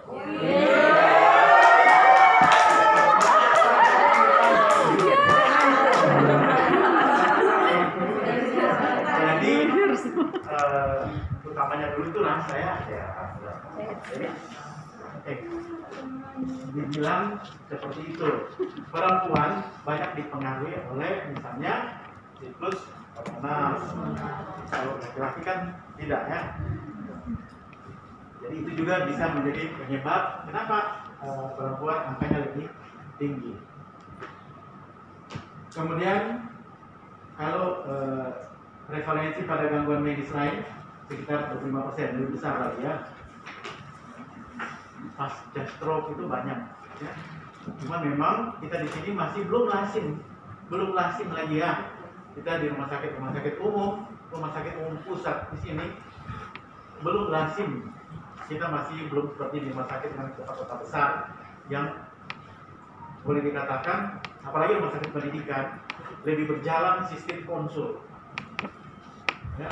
Jadi utamanya dulu itu lah saya dibilang seperti itu. Perempuan banyak dipengaruhi oleh misalnya siklus hormonal. Kalau laki-laki kan tidak ya. Jadi itu juga bisa menjadi penyebab kenapa perempuan angkanya lebih tinggi. Kemudian kalau prevalensi pada gangguan medis lain sekitar 25%, lebih besar lagi ya. Pasca stroke itu banyak ya. Cuma memang kita di sini masih belum lazim lagi ya. Kita di rumah sakit umum pusat di sini belum lazim. Kita masih belum seperti di rumah sakit dengan kota-kota besar yang boleh dikatakan, apalagi rumah sakit pendidikan, lebih berjalan sistem konsul. Ya.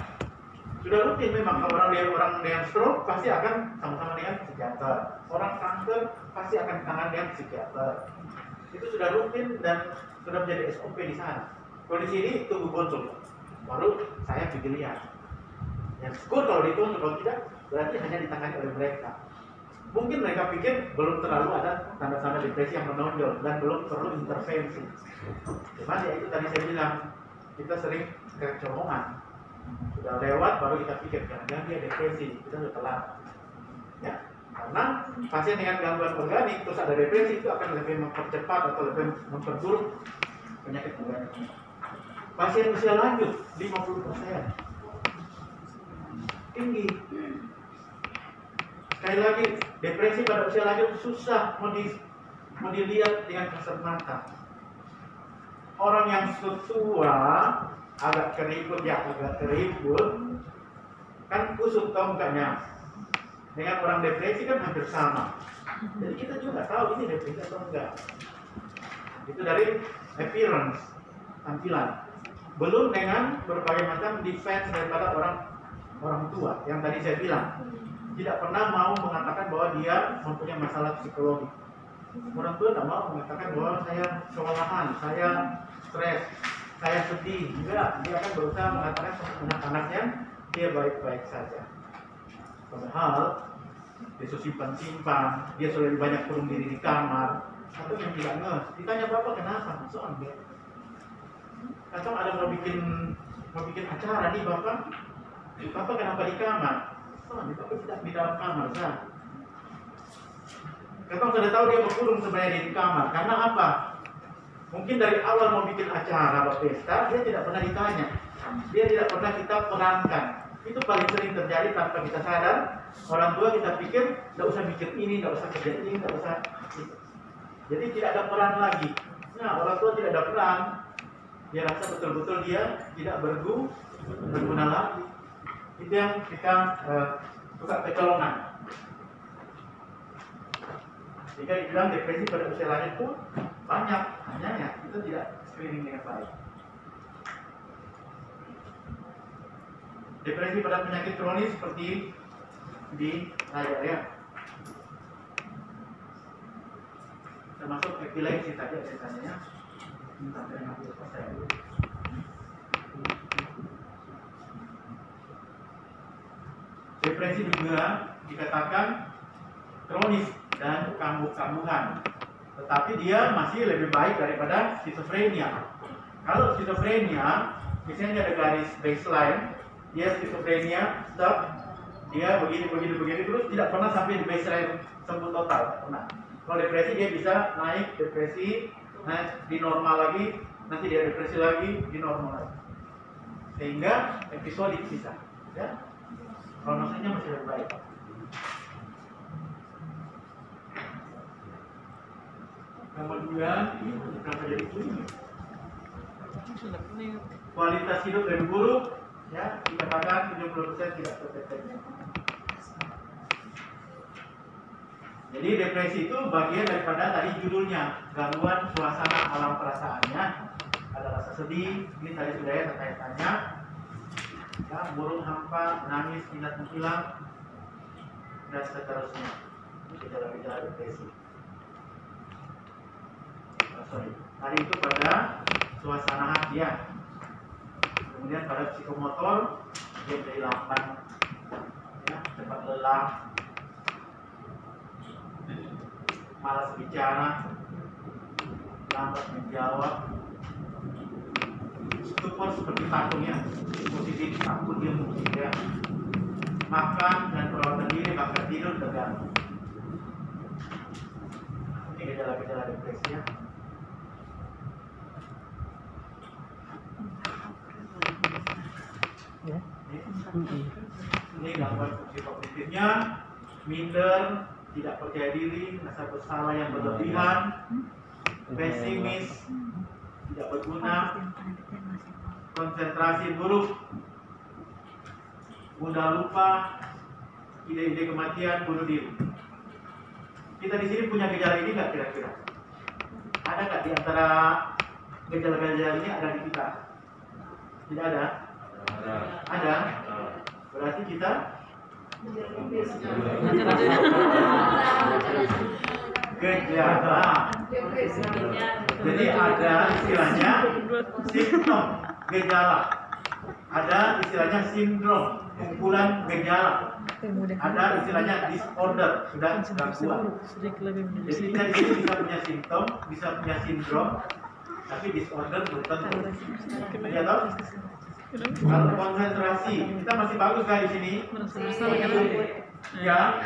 Sudah rutin memang kalau orang dengan stroke pasti akan sama-sama dengan psikiater. Orang kanker pasti akan tangan dengan psikiater. Itu sudah rutin dan sudah menjadi SOP di sana. Kalau di sini tunggu konsul, baru saya pikir lihat. Yang syukur kalau dikonsul, kalau tidak berarti hanya ditangani oleh mereka. Mungkin mereka pikir belum terlalu ada tanda-tanda depresi yang menonjol dan belum perlu intervensi. Cuman ya itu tadi saya bilang, kita sering kecolongan. Sudah lewat baru kita pikir jangan dia depresi, kita sudah telat. Ya, karena pasien dengan gangguan organik terus ada depresi itu akan lebih mempercepat atau lebih memperburuk penyakit organik. Pasien usia lanjut 50% tinggi. Sekali lagi, depresi pada usia lanjut susah mau dilihat dengan kasat mata. Orang yang tua agak keriput kan kusut tau mukanya. Dengan orang depresi kan hampir sama. Jadi kita juga tahu ini depresi atau enggak. Itu dari appearance, tampilan. Belum dengan berbagai macam defense daripada orang tua yang tadi saya bilang. Tidak pernah mau mengatakan bahwa dia mempunyai masalah psikologi. Orang tua tidak mau mengatakan bahwa saya kewalahan, saya stres, saya sedih. Enggak, dia akan berusaha mengatakan kepada anak-anaknya dia baik-baik saja. Padahal dia simpan-simpan, dia sudah lebih banyak kurung diri di kamar, atau yang tidak nges. Ditanya bapak kenapa? Soalnya atau ada mau bikin acara nih bapak kenapa di kamar? Soalnya bapak tidak di dalam kamar kan? Kakak sudah tahu dia berkurung sebenarnya di kamar. Karena apa? Mungkin dari awal mau bikin acara pesta, dia tidak pernah ditanya. Dia tidak pernah kita perankan. Itu paling sering terjadi tanpa kita sadar. Orang tua kita pikir, tidak usah mikir ini, tidak usah kerja ini, tidak usah. Jadi tidak ada peran lagi. Nah, orang tua tidak ada peran. Dia rasa betul-betul dia tidak berguna lagi. Itu yang kita buka kecolongan. Jika dibilang depresi pada usia lanjut pun banyak, hanya itu tidak screening dengan baik. Depresi pada penyakit kronis seperti di layar ya, termasuk epilepsi tadi ada tanya sampai 60%. Depresi juga dikatakan kronis dan kambuh-kambuhan, tetapi dia masih lebih baik daripada skizofrenia. Kalau skizofrenia, misalnya ada garis baseline, dia skizofrenia stop, dia begini terus tidak pernah sampai di baseline sembuh total, tidak pernah. Kalau depresi dia bisa naik depresi, naik di normal lagi, nanti dia depresi lagi, di normal lagi, sehingga episodik bisa, ya. Prognosisnya masih lebih baik. Kemudian kualitas hidup lebih buruk, ya, dikatakan 70% tidak terdeteksi. Jadi depresi itu bagian daripada tadi judulnya, gangguan suasana alam perasaannya. Ada rasa sedih, ini tadi sudah ya tanya-tanya, ya, burung hampa, nangis, tidak menghilang, dan seterusnya. Ini gejala-gejala depresi. Tadi itu pada suasana hati ya. Kemudian pada psikomotor dia menjadi lamban, ya, cepat lelah, malas bicara, lambat menjawab, stupor seperti patung ya, posisi takut dia mungkin ya, makan dan perawatan diri bahkan tidur terganggu. Ini gejala-gejala depresi ya. Ini gangguan fungsi kognitifnya, minder, tidak percaya diri, rasa bersalah yang berlebihan, pesimis, tidak berguna, konsentrasi buruk, mudah lupa, ide-ide kematian, bunuh diri. Kita di sini punya gejala ini nggak kira-kira? Ada nggak di antara gejala-gejala ini ada di kita? Tidak ada? Ada. Berarti kita gejala. Jadi ada istilahnya simptom gejala. Ada istilahnya sindrom, kumpulan gejala. Ada istilahnya disorder, sudah gangguan. Jadi kita di sini bisa punya simptom, bisa punya sindrom, tapi disorder belum tentu. Ya tahu? Kalau konsentrasi, kita masih bagus kan di sini? Ya,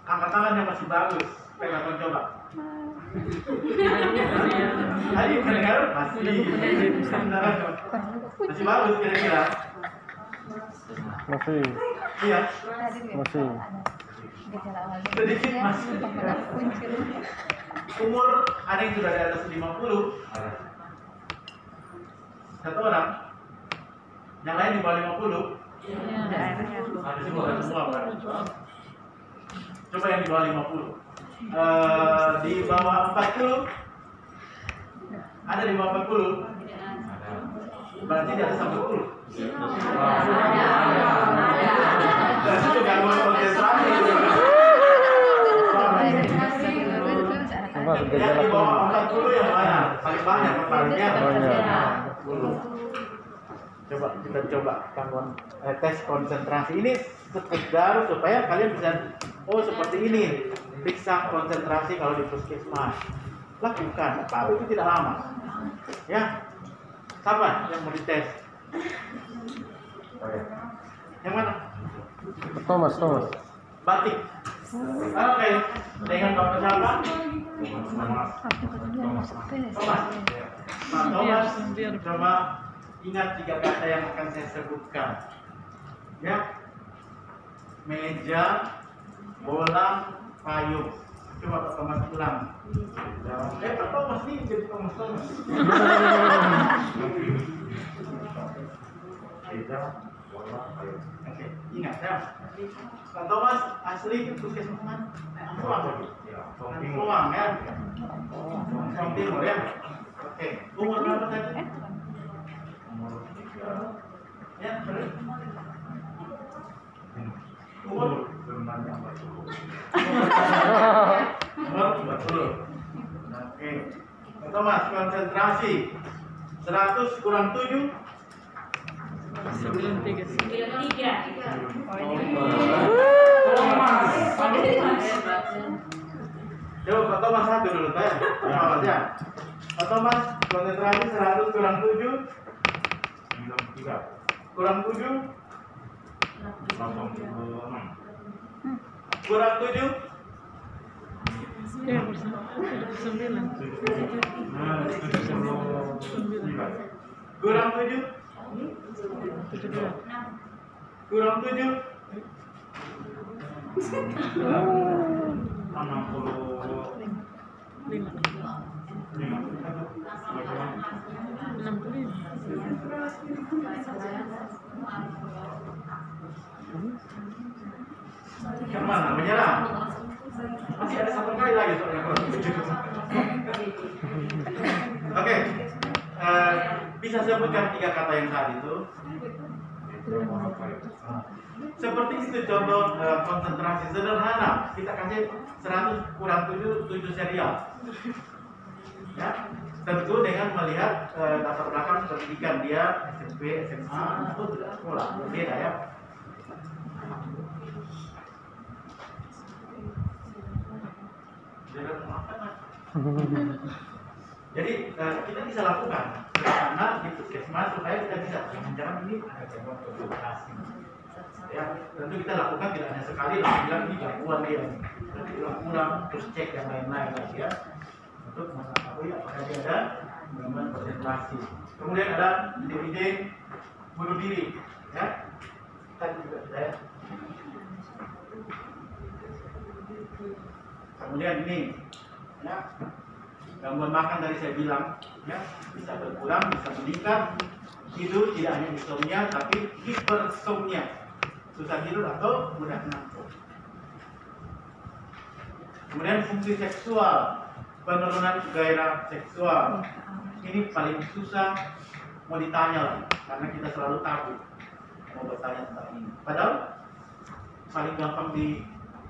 angkat tangan yang masih bagus. Pegang coba. Tadi pendengar masih bagus kira-kira. Masih. Iya. Masih. Sedikit masih. Umur ada yang sudah di atas 50. Satu orang. Yang lain di bawah 50. Ada semua kan? Coba yang di bawah 50. Di bawah 40. Ada di bawah 40. Berarti di atas 40. Berarti itu gangguan konsentrasi. Yang di bawah 40 yang mana? Paling banyak pertanyaannya. 40. Coba kita gangguan tes konsentrasi ini sekedar supaya kalian bisa seperti ini periksa konsentrasi kalau di puskesmas. Lakukan, apa itu tidak lama. Ya, siapa yang mau dites? Yang mana? Thomas. Batik. Oke, dengan bapak siapa? Thomas. Coba ingat 3 kata yang akan saya sebutkan. Ya. Meja, bola, payung. Coba Pak Thomas ulang. Pak Thomas nih jadi Thomas. Meja, bola, payung. Oke, ingat ya. Pak Thomas asli puskesmas mana? Angkuang. Angkuang ya. Angkuang Timur ya. Oke, umur berapa tadi? Ya, terus. Umur 40. Oke. Thomas, konsentrasi. 100 kurang 7. 93. Coba Pak Thomas satu dulu ya. Pak Thomas, konsentrasi 100 kurang 7. 93. Kurang 7. 86. Kurang 7. Ya, 9. Kurang 7. 72. Kurang 7. 65. Kemana? Menyerah? Masih ada 1 kali lagi soalnya. Oke. Bisa sebutkan 3 kata yang tadi itu? Seperti itu contoh konsentrasi sederhana. Kita kasih 100 kurang 7 serial. Ya, tentu dengan melihat latar belakang pendidikan dia SMP, SMA atau tidak sekolah, berbeda ya. Jadi kita bisa lakukan karena di puskesmas supaya kita bisa jangan ini ada gangguan konsentrasi. Ya, tentu kita lakukan tidak hanya sekali langsung bilang ini gangguan dia. Nanti ulang terus cek yang lain-lain lagi ya untuk mengetahui apakah dia ada gangguan konsentrasi. Kemudian ada ide-ide bunuh diri, ya. Tadi juga saya. Kemudian ini, ya. Gangguan makan tadi saya bilang, ya, bisa berkurang, bisa meningkat. Tidur tidak hanya insomnia, tapi hipersomnia, susah tidur atau mudah ngantuk. Kemudian fungsi seksual, penurunan gairah seksual, ini paling susah mau ditanya lagi, karena kita selalu tabu mau bertanya tentang ini. Padahal paling gampang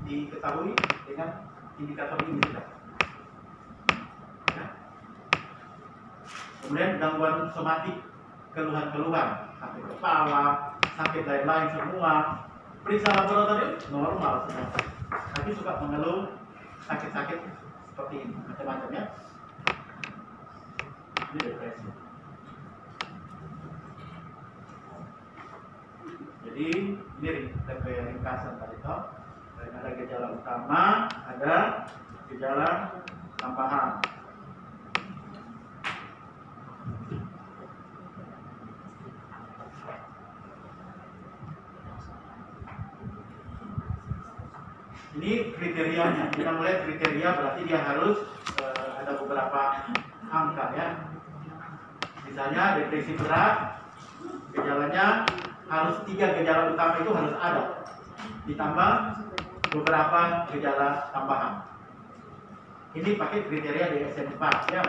diketahui dengan indikator ini sudah. Kemudian gangguan somatik, keluhan-keluhan, sakit kepala, sakit lain-lain semua. Periksa laboratorium normal semua. Tapi suka mengeluh sakit-sakit seperti ini, macam-macam ya. Ini depresi. Jadi ini ringkasan tadi toh. Ada gejala utama, ada gejala tambahan. Ini kriterianya. Kita mulai kriteria berarti dia harus ada beberapa angka ya. Misalnya depresi berat, gejalanya harus 3 gejala utama itu harus ada. Ditambah beberapa gejala tambahan. Ini pakai kriteria DSM-4 ya.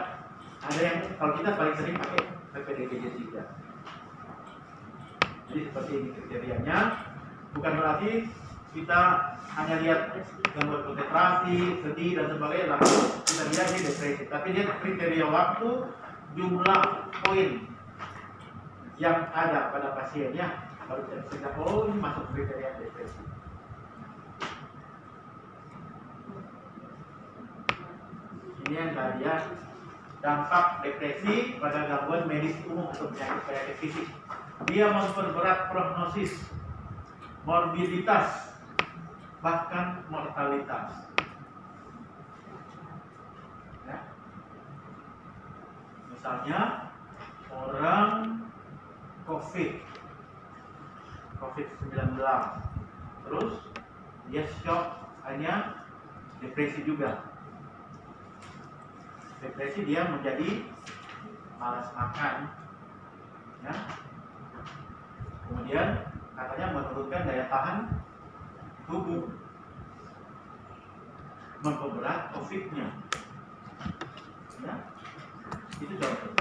Ada yang kalau kita paling sering pakai PPDB 3. Jadi seperti ini kriterianya. Bukan berarti kita hanya lihat gangguan konsentrasi, sedih dan sebagainya, lalu kita lihat ini depresi. Tapi dia kriteria waktu, jumlah poin yang ada pada pasiennya, baru kita bisa oh ini masuk kriteria depresi. Ini yang tadi ya, dampak depresi pada gangguan medis umum atau penyakit fisik. Dia memperberat prognosis, morbiditas, bahkan mortalitas. Ya. Misalnya orang COVID-19, terus dia shock, hanya depresi juga. Depresi dia menjadi malas makan, ya. Kemudian katanya menurunkan daya tahan tubuh, memperberat COVID-nya, ya. Itu contoh.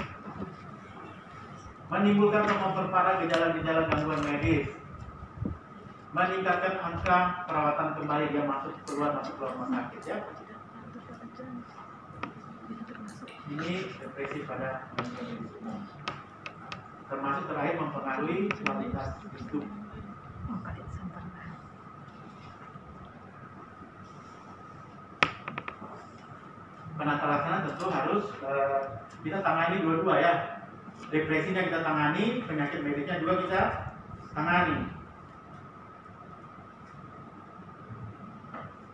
Menimbulkan atau memperparah gejala-gejala gangguan medis, meningkatkan angka perawatan kembali, dia masuk keluar rumah sakit ya. Ini depresi pada gangguan medis umum. Termasuk terakhir mempengaruhi kualitas hidup. Penata laksana tentu harus kita tangani dua-dua ya. Depresinya kita tangani, penyakit medisnya juga kita tangani.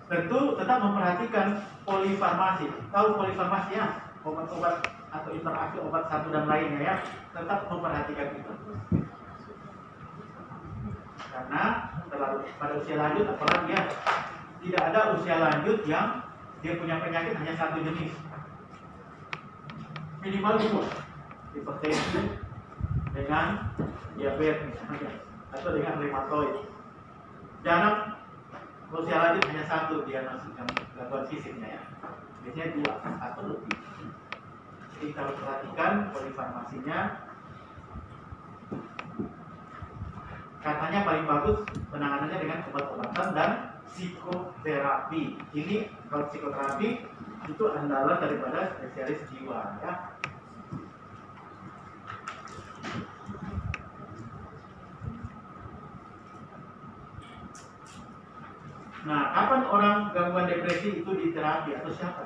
Tentu tetap memperhatikan polifarmasi. Tahu polifarmasi ya? Obat-obat atau interaksi obat satu dan lainnya ya. Tetap memperhatikan itu. Karena pada usia lanjut apalagi ya, tidak ada usia lanjut yang dia punya penyakit hanya satu jenis. Minimal 2, hipertensi dengan diabetes atau dengan rheumatoid. Jangan usia lanjut hanya satu diagnosis gangguan fisiknya ya. Biasanya 2 atau lebih. Jadi kalau perhatikan polifarmasinya. katanya paling bagus penanganannya dengan obat-obatan dan psikoterapi. Ini kalau psikoterapi itu andalan daripada spesialis jiwa ya. Nah, kapan orang gangguan depresi itu diterapi atau siapa?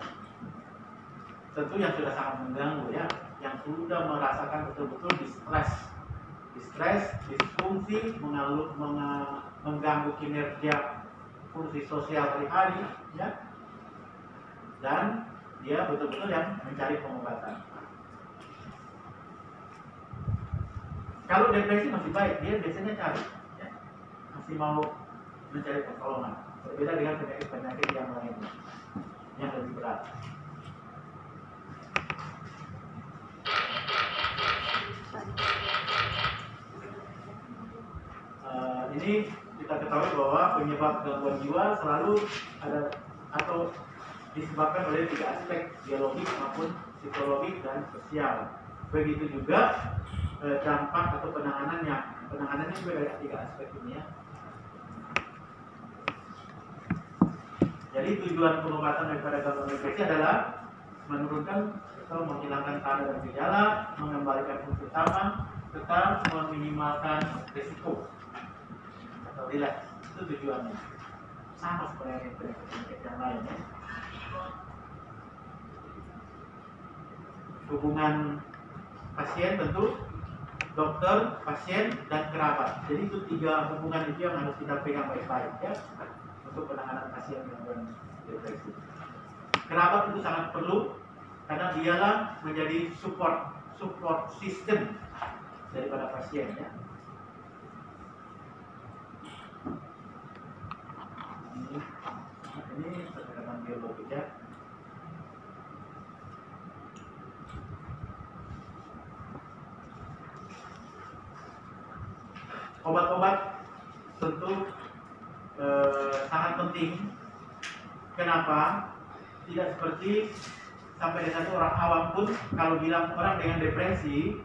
Tentu yang sudah sangat mengganggu ya, yang sudah merasakan betul-betul distres, disfungsi, mengganggu kinerja fungsi sosial hari-hari ya, dan dia betul-betul yang mencari pengobatan. Kalau depresi masih baik, dia biasanya cari ya, masih mau mencari pertolongan. Berbeda dengan penyakit-penyakit yang lainnya yang lebih berat. Ini kita ketahui bahwa penyebab gangguan jiwa selalu ada atau disebabkan oleh 3 aspek, biologis maupun psikologis dan sosial. Begitu juga dampak atau penanganannya. Penanganannya juga ada 3 aspek ini ya. Jadi tujuan pengobatan daripada gangguan depresi adalah menurunkan atau menghilangkan tanda dan gejala, mengembalikan fungsi utama, serta meminimalkan risiko atau relaks. Itu tujuannya. Sama seperti penyakit yang lain ya. Hubungan pasien tentu dokter, pasien, dan kerabat. Jadi itu 3 hubungan itu yang harus kita pegang baik-baik ya, untuk penanganan pasien gangguan depresi. Kerabat itu sangat perlu karena dialah menjadi support system daripada pasien ya. Ini pendekatan biologis ya. Obat-obat tentu sangat penting. Kenapa? Tidak seperti sampai di satu orang awam pun kalau bilang orang dengan depresi,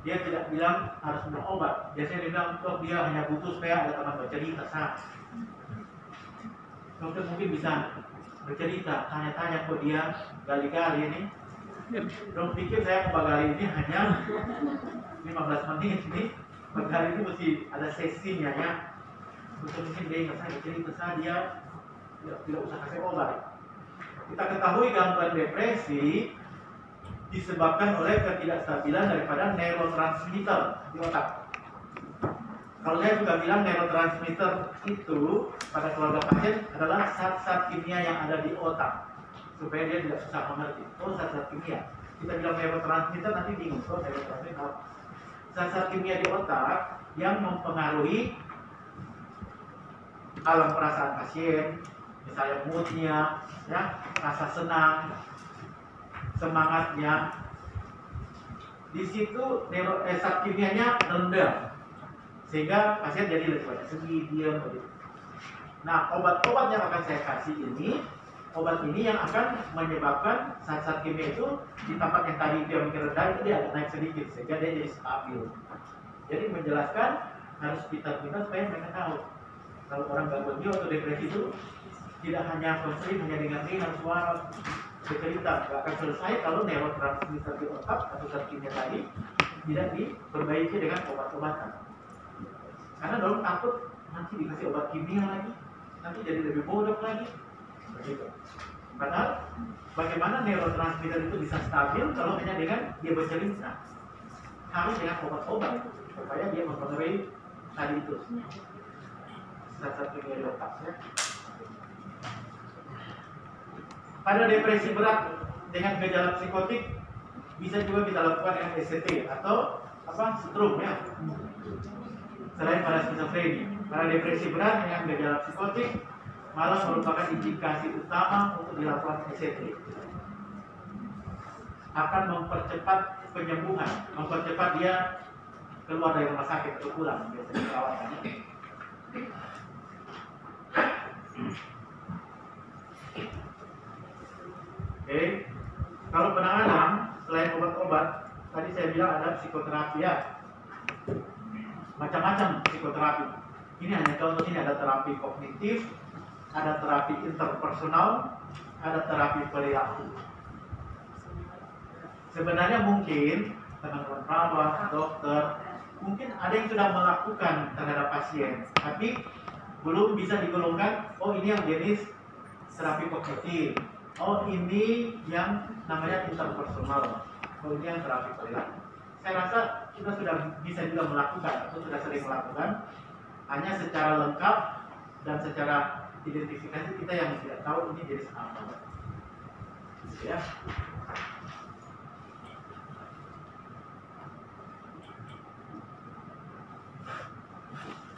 dia tidak bilang harus minum obat. Biasanya dia bilang, oh dia hanya butuh supaya ada teman bercerita. Salah. Dokter mungkin bisa bercerita, tanya-tanya kok dia gali-gali ini. Dong pikir saya mau gali ini hanya 15 menit ini. Gali ini mesti ada sesinya ya. Untuk mungkin dia ingat saya bercerita saja, tidak usah kasih obat. Kita ketahui gangguan depresi disebabkan oleh ketidakstabilan daripada neurotransmitter di otak. Kalau saya juga bilang neurotransmitter itu pada keluarga pasien adalah zat-zat kimia yang ada di otak, supaya dia tidak susah mengerti. Oh, zat-zat kimia. Kita bilang neurotransmitter nanti bingung. Oh, neurotransmitter. Zat-zat kimia di otak yang mempengaruhi alam perasaan pasien, misalnya moodnya, ya, rasa senang, semangatnya. Di situ zat kimianya rendah, sehingga pasien jadi lebih banyak sedih, diam begitu. Nah, obat-obat yang akan saya kasih ini, obat ini yang akan menyebabkan zat-zat kimia itu di tempat yang tadi dia mungkin rendah itu dia agak naik sedikit, sehingga dia jadi stabil. Jadi menjelaskan harus kita supaya mereka tahu kalau orang gangguan jiwa atau depresi itu tidak hanya konseling, hanya dengar suara bercerita, nggak akan selesai kalau neurotransmitter di otak atau zat kimia tadi tidak diperbaiki dengan obat-obatan. Karena dong takut nanti dikasih obat kimia lagi, nanti jadi lebih bodoh lagi, begitu. Padahal bagaimana neurotransmitter itu bisa stabil kalau hanya dengan dia bercerita? Harus dengan obat-obat supaya dia mempengaruhi tadi itu zat-zat kimia di otak ya. Pada depresi berat dengan gejala psikotik bisa juga kita lakukan MST atau stroke ya. Selain pada skizofrenia, pada depresi berat dengan gejala psikotik malah merupakan indikasi utama untuk dilakukan MST. Akan mempercepat penyembuhan, mempercepat dia keluar dari rumah sakit atau pulang biasanya perawatannya. Oke, kalau penanganan selain obat-obat, tadi saya bilang ada psikoterapi ya. macam-macam psikoterapi. Ini hanya contoh, ini ada terapi kognitif, ada terapi interpersonal, ada terapi perilaku. Sebenarnya mungkin teman-teman perawat, dokter, mungkin ada yang sudah melakukan terhadap pasien, tapi belum bisa digolongkan, oh ini yang jenis terapi kognitif, oh ini yang namanya interpersonal, oh ini yang terapi perilaku. Saya rasa kita sudah bisa juga melakukan, atau sudah sering melakukan, hanya secara lengkap dan secara identifikasi kita yang tidak tahu ini jenis apa. Ya.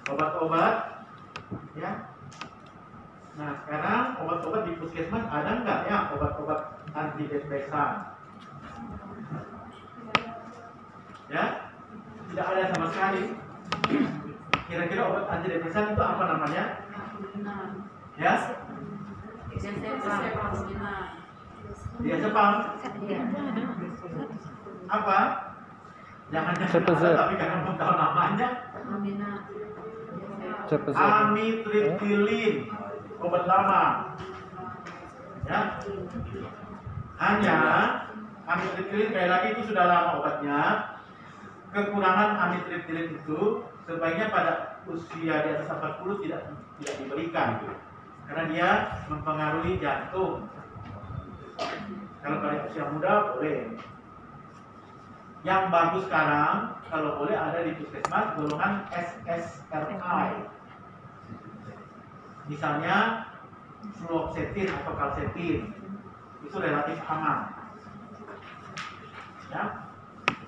Obat-obat, ya. Nah sekarang obat-obat di puskesmas ada nggak ya obat-obat antidepresan? Ya, tidak ada sama sekali. Kira-kira obat antidepresan itu apa namanya? Ya? Diazepam. Apa? Jangan-jangan ada, tapi karena belum tahu namanya. Amitriptilin, obat lama. Ya. Hanya amitriptilin sekali lagi itu sudah lama obatnya. Kekurangan amitriptilin itu sebaiknya pada usia di atas 40 tidak diberikan, karena dia mempengaruhi jantung. Kalau pada usia muda boleh. Yang bagus sekarang kalau boleh ada di puskesmas golongan SSRI. Misalnya fluoxetine atau calcetine, itu relatif aman. Ya,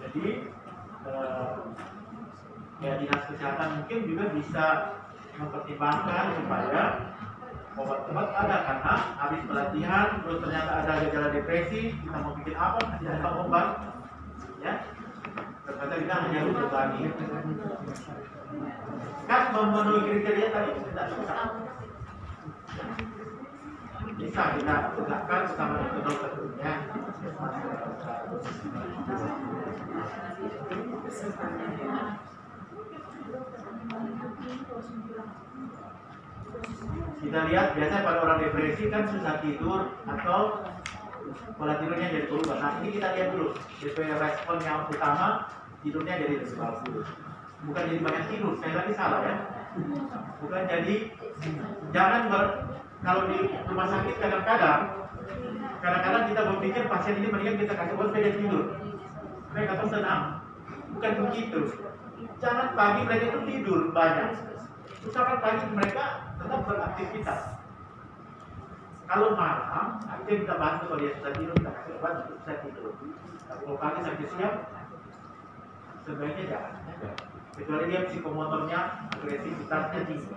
jadi ya dinas kesehatan mungkin juga bisa mempertimbangkan supaya obat-obat ada, karena habis pelatihan terus ternyata ada gejala depresi, kita mau bikin apa? Tidak ada obat, ya. Ternyata kita hanya rujuk lagi. Kan memenuhi kriteria tadi tidak susah. Bisa kita tegakkan bersama dengan dokter ya. Kita lihat biasanya pada orang depresi kan susah tidur atau pola tidurnya jadi berubah. Nah ini kita lihat dulu DP respon yang utama, tidurnya jadi lebih bagus. Bukan jadi banyak tidur, sekali lagi salah ya. Bukan jadi kalau di rumah sakit kadang-kadang kita berpikir pasien ini mendingan kita kasih obat supaya dia tidur. Mereka tuh senang. Bukan begitu. Jangan pagi mereka itu tidur banyak. Usahakan pagi mereka tetap beraktivitas. Kalau malam, kita bisa bantu kalau dia susah tidur, kita kasih obat untuk bisa tidur. Tapi kalau pagi sampai siang, sebaiknya jangan. Kecuali dia psikomotornya, agresivitasnya tinggi.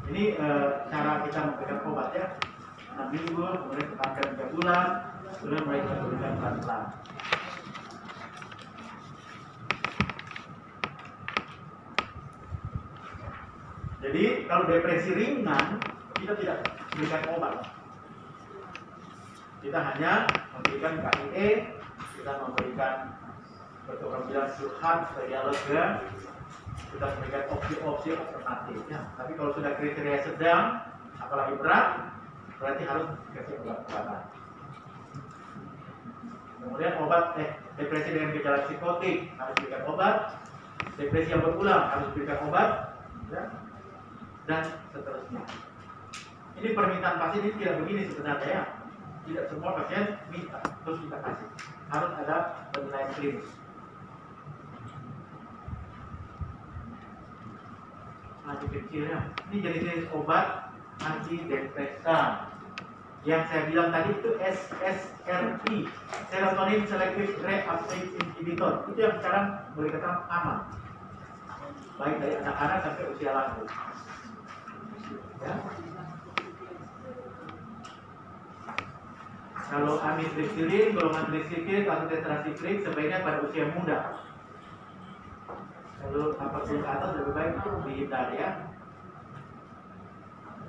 Ini cara kita memberikan obat ya. 6 minggu, kemudian tekankan 3 bulan, kemudian mulai kita berikan pelan-pelan. Jadi kalau depresi ringan, kita tidak berikan obat. Kita hanya memberikan KIE, kita memberikan bertukar bilang surhat supaya dia lega, kita memberikan opsi-opsi alternatif. Ya. Tapi kalau sudah kriteria sedang, apalagi berat, berarti harus dikasih obat-obatan. Kemudian obat depresi dengan gejala psikotik harus diberikan obat, depresi yang berulang harus diberikan obat, ya, dan seterusnya. Ini permintaan pasien ini tidak begini sebenarnya ya. Tidak semua pasien minta terus kita kasih. Harus ada penilaian klinis. Anti kecilnya. Ini jenis obat antidepresan. Yang saya bilang tadi itu SSRI, serotonin selective reuptake inhibitor. Itu yang sekarang boleh katakan aman, baik dari anak-anak sampai usia lanjut. Ya. Kalau amitriptilin, golongan trisiklik atau tetrasiklik sebaiknya pada usia muda. Kalau 40 ke atas lebih baik dihindari ya.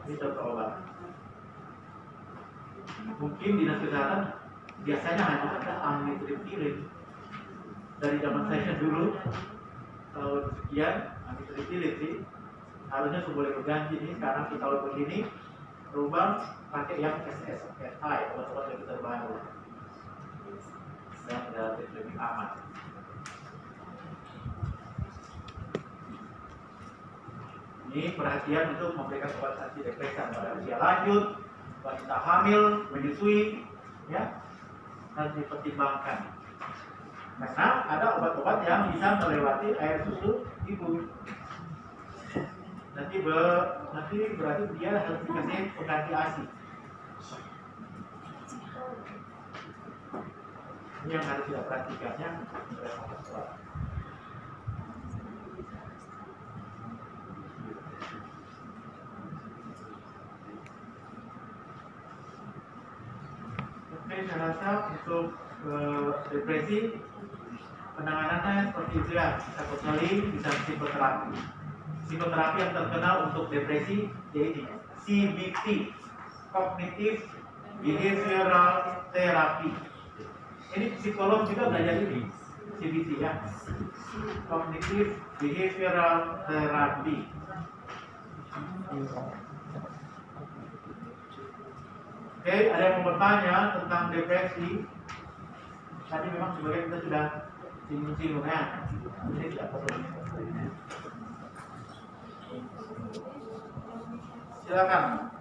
Ini contoh obat. Mungkin dinas kesehatan biasanya hanya ada amitriptilin. dari zaman saya dulu tahun sekian, nanti dipilih sih, harusnya sudah boleh berganti nih. Sekarang kita tahun begini, rubah pakai yang SSRI, obat-obat yang terbaru dan relatif lebih aman. Ini perhatian untuk memberikan obat antidepresan pada usia lanjut, wanita hamil, menyusui, ya, harus dipertimbangkan. Karena ada obat-obat yang bisa melewati air susu ibu. Nanti berarti dia harus dikasih pengganti ASI. Ini yang harus kita perhatikannya. Oke, saya rasa untuk depresi penanganannya seperti itu ya, bisa konseling, bisa psikoterapi. Psikoterapi yang terkenal untuk depresi yaitu CBT, Cognitive Behavioral Therapy. Ini psikolog juga belajar ini, CBT ya, Cognitive Behavioral Therapy. Oke, ada yang mau bertanya tentang depresi? Tadi memang sebagian kita sudah singgung-singgung ya. Ini tidak perlu. Silakan.